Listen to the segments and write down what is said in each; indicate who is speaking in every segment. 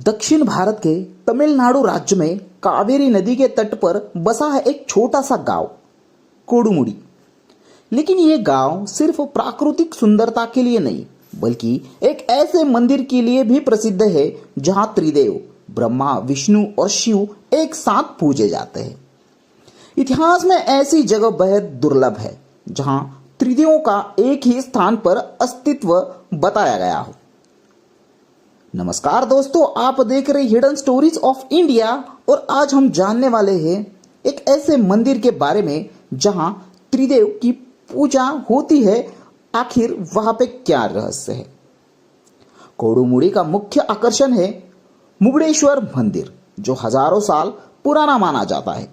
Speaker 1: दक्षिण भारत के तमिलनाडु राज्य में कावेरी नदी के तट पर बसा है एक छोटा सा गांव कोडुमुड़ी। लेकिन ये गांव सिर्फ प्राकृतिक सुंदरता के लिए नहीं बल्कि एक ऐसे मंदिर के लिए भी प्रसिद्ध है जहां त्रिदेव ब्रह्मा, विष्णु और शिव एक साथ पूजे जाते हैं। इतिहास में ऐसी जगह बेहद दुर्लभ है जहां त्रिदेवों का एक ही स्थान पर अस्तित्व बताया गया हो। नमस्कार दोस्तों, आप देख रहे हिडन स्टोरीज ऑफ इंडिया और आज हम जानने वाले हैं एक ऐसे मंदिर के बारे में जहां त्रिदेव की पूजा होती है। आखिर वहां पे क्या रहस्य है? कोडुमुड़ी का मुख्य आकर्षण है मुगड़ेश्वर मंदिर, जो हजारों साल पुराना माना जाता है।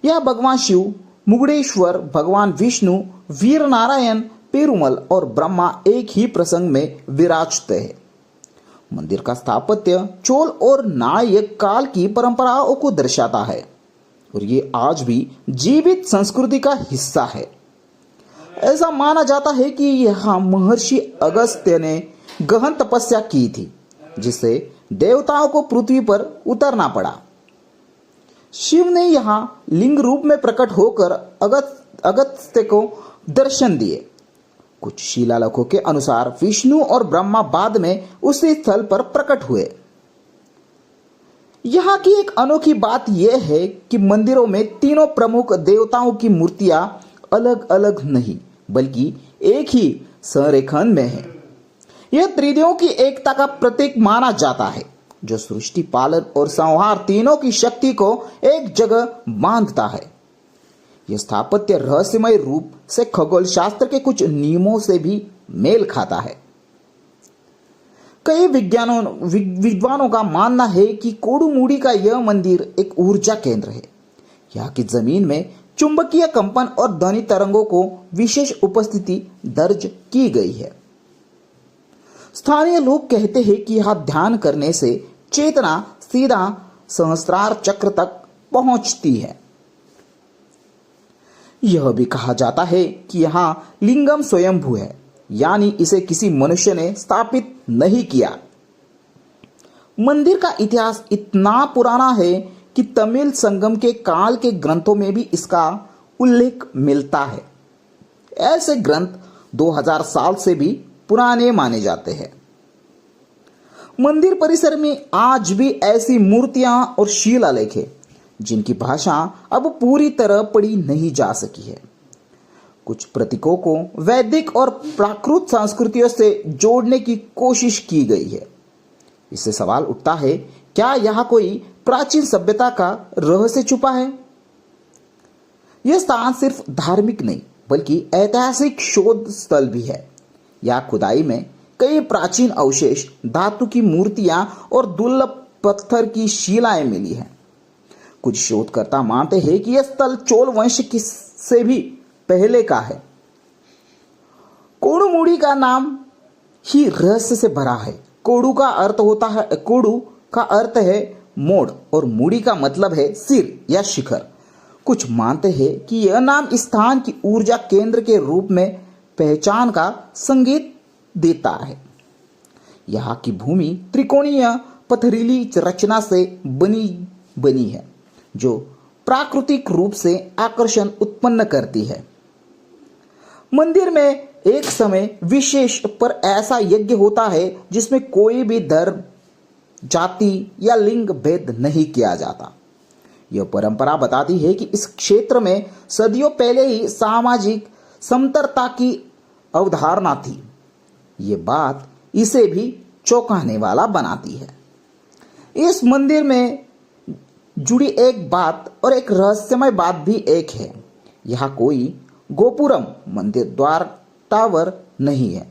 Speaker 1: यह भगवान शिव, मुगड़ेश्वर, भगवान विष्णु, वीर नारायण, पेरुमल और ब्रह्मा एक ही प्रसंग में विराजते हैं। मंदिर का स्थापत्य चोल और नायक काल की परंपराओं को दर्शाता है और ये आज भी जीवित संस्कृति का हिस्सा है। ऐसा माना जाता है कि यहाँ महर्षि अगस्त्य ने गहन तपस्या की थी, जिससे देवताओं को पृथ्वी पर उतरना पड़ा। शिव ने यहाँ लिंग रूप में प्रकट होकर अगस्त्य को दर्शन दिए। कुछ शिलालेखों के अनुसार विष्णु और ब्रह्मा बाद में उसी स्थल पर प्रकट हुए। यहाँ की एक अनोखी बात यह है कि मंदिरों में तीनों प्रमुख देवताओं की मूर्तियां अलग अलग नहीं बल्कि एक ही संरेखन में है। यह त्रिदेवों की एकता का प्रतीक माना जाता है, जो सृष्टि, पालन और संहार तीनों की शक्ति को एक जगह बांधता है। यह स्थापत्य रहस्यमय रूप से खगोल शास्त्र के कुछ नियमों से भी मेल खाता है। कई विद्वानों का मानना है कि कोडुमुड़ी का यह मंदिर एक ऊर्जा केंद्र है। यहाँ की जमीन में चुंबकीय कंपन और ध्वनि तरंगों को विशेष उपस्थिति दर्ज की गई है। स्थानीय लोग कहते हैं कि यहाँ ध्यान करने से चेतना सीधा सहस्रार चक्र तक पहुंचती है। यह भी कहा जाता है कि यहाँ लिंगम स्वयंभू है, यानी इसे किसी मनुष्य ने स्थापित नहीं किया। मंदिर का इतिहास इतना पुराना है कि तमिल संगम के काल के ग्रंथों में भी इसका उल्लेख मिलता है। ऐसे ग्रंथ 2000 साल से भी पुराने माने जाते हैं। मंदिर परिसर में आज भी ऐसी मूर्तियां और शिलालेख हैं जिनकी भाषा अब पूरी तरह पढ़ी नहीं जा सकी है। कुछ प्रतीकों को वैदिक और प्राकृत संस्कृतियों से जोड़ने की कोशिश की गई है। इससे सवाल उठता है, क्या यहाँ कोई प्राचीन सभ्यता का रहस्य छुपा है? यह स्थान सिर्फ धार्मिक नहीं बल्कि ऐतिहासिक शोध स्थल भी है। यहाँ खुदाई में कई प्राचीन अवशेष, धातु की मूर्तियां और दुर्लभ पत्थर की शिलाएं मिली हैं। कुछ शोधकर्ता मानते हैं कि यह स्थल चोल वंश से भी पहले का है। कोडुमुड़ी का नाम ही रहस्य से भरा है। कोडु का अर्थ है मोड़ और मुड़ी का मतलब है सिर या शिखर। कुछ मानते हैं कि यह नाम स्थान की ऊर्जा केंद्र के रूप में पहचान का संकेत देता है। यहाँ की भूमि त्रिकोणीय पथरीली रचना से बनी है, जो प्राकृतिक रूप से आकर्षण उत्पन्न करती है। मंदिर में एक समय विशेष पर ऐसा यज्ञ होता है जिसमें कोई भी धर्म, जाति या लिंग भेद नहीं किया जाता। यह परंपरा बताती है कि इस क्षेत्र में सदियों पहले ही सामाजिक समता की अवधारणा थी। ये बात इसे भी चौंकाने वाला बनाती है। इस मंदिर में जुड़ी एक बात और एक रहस्यमय बात भी एक है। यहाँ कोई गोपुरम, मंदिर द्वार, टावर नहीं है।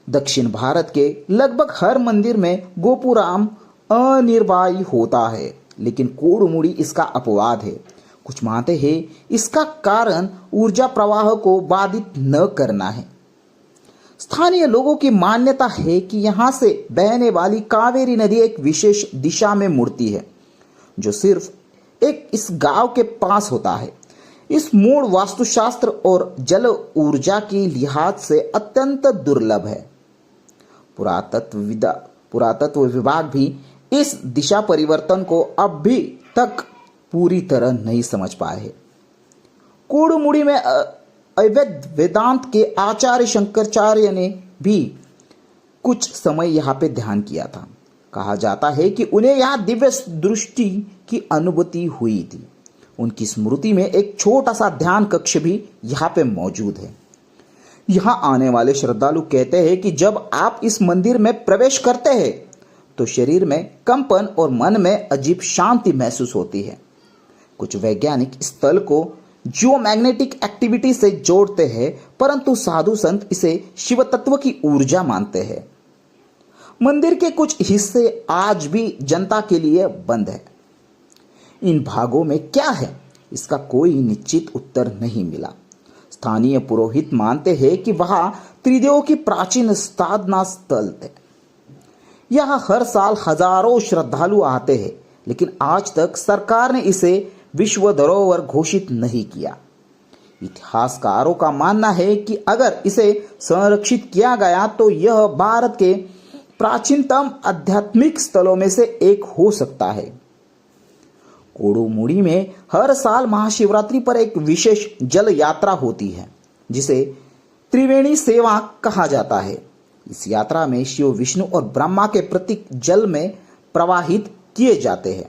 Speaker 1: दक्षिण भारत के लगभग हर मंदिर में गोपुरम अनिर्वाही होता है, लेकिन कोडुमुड़ी इसका अपवाद है। कुछ मानते हैं इसका कारण ऊर्जा प्रवाह को बाधित न करना है। स्थानीय लोगों की मान्यता है कि यहाँ से बहने वाली कावेरी नदी एक विशेष दिशा में मुड़ती है, जो सिर्फ इस गांव के पास होता है। इस मोड़ वास्तुशास्त्र और जल ऊर्जा के लिहाज से अत्यंत दुर्लभ है। पुरातत्व विभाग भी इस दिशा परिवर्तन को अब भी तक पूरी तरह नहीं समझ पाए हैं। कोडुमुड़ी में अवैध वेदांत के आचार्य शंकराचार्य ने भी कुछ समय यहाँ पे ध्यान किया था। कहा जाता है कि उन्हें यहाँ दिव्य दृष्टि की अनुभूति हुई थी। उनकी स्मृति में एक छोटा सा ध्यान कक्ष भी यहाँ पे मौजूद है। यहाँ आने वाले श्रद्धालु कहते हैं कि जब आप इस मंदिर में प्रवेश करते हैं तो शरीर में कंपन और मन में अजीब शांति महसूस होती है। कुछ वैज्ञानिक स्थल को जियोमैग्नेटिक एक्टिविटी से जोड़ते हैं, परंतु साधु संत इसे शिव तत्व की ऊर्जा मानते हैं। मंदिर के कुछ हिस्से आज भी जनता के लिए बंद है। इन भागों में क्या है, इसका कोई निश्चित उत्तर नहीं मिला। स्थानीय पुरोहित मानते हैं कि वहां त्रिदेवों की प्राचीन साधना स्थल है। यहां हर साल हजारों श्रद्धालु आते हैं, लेकिन आज तक सरकार ने इसे विश्व धरोहर घोषित नहीं किया। इतिहासकारों का मानना है कि अगर इसे संरक्षित किया गया तो यह भारत के प्राचीनतम आध्यात्मिक स्थलों में से एक हो सकता है। कोडुमुड़ी में हर साल महाशिवरात्रि पर एक विशेष जल यात्रा होती है, जिसे त्रिवेणी सेवा कहा जाता है। इस यात्रा में शिव, विष्णु और ब्रह्मा के प्रतीक जल में प्रवाहित किए जाते हैं।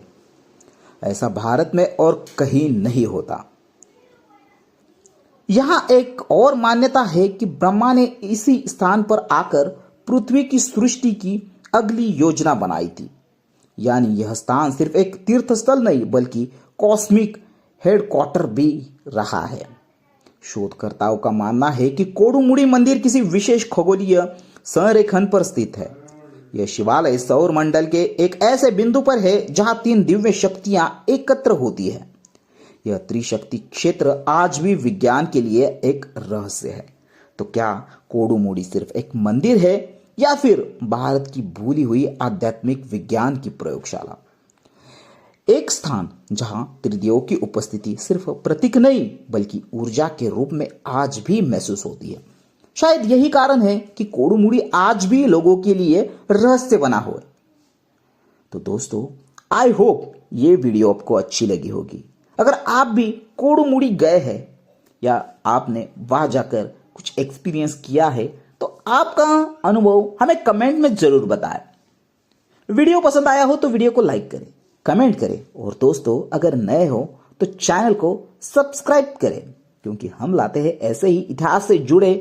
Speaker 1: ऐसा भारत में और कहीं नहीं होता। यहां एक और मान्यता है कि ब्रह्मा ने इसी स्थान पर आकर पृथ्वी की सृष्टि की अगली योजना बनाई थी। यानी यह स्थान सिर्फ एक तीर्थ स्थल नहीं बल्कि कॉस्मिक हेडक्वार्टर भी रहा है। शोधकर्ताओं का मानना है कि कोडुमुड़ी मंदिर किसी विशेष खगोलीय संरेखण पर स्थित है। यह शिवालय सौर मंडल के एक ऐसे बिंदु पर है जहां 3 दिव्य शक्तियां एकत्र होती है। यह त्रिशक्ति क्षेत्र आज भी विज्ञान के लिए एक रहस्य है। तो क्या कोडुमुड़ी सिर्फ एक मंदिर है या फिर भारत की भूली हुई आध्यात्मिक विज्ञान की प्रयोगशाला? एक स्थान जहां त्रिदेवों की उपस्थिति सिर्फ प्रतीक नहीं बल्कि ऊर्जा के रूप में आज भी महसूस होती है। शायद यही कारण है कि कोडुमुड़ी आज भी लोगों के लिए रहस्य बना हुआ है। तो दोस्तों, आई होप ये वीडियो आपको अच्छी लगी होगी। अगर आप भी कोडुमुड़ी गए हैं या आपने वहां जाकर कुछ एक्सपीरियंस किया है तो आपका अनुभव हमें कमेंट में जरूर बताएं। वीडियो पसंद आया हो तो वीडियो को लाइक करें, कमेंट करें और दोस्तों अगर नए हो तो चैनल को सब्सक्राइब करें, क्योंकि हम लाते हैं ऐसे ही इतिहास से जुड़े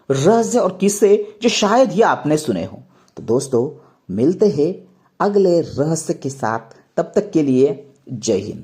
Speaker 1: रहस्य और किस्से जो शायद ही आपने सुने हो। तो दोस्तों मिलते हैं अगले रहस्य के साथ, तब तक के लिए जय हिंद।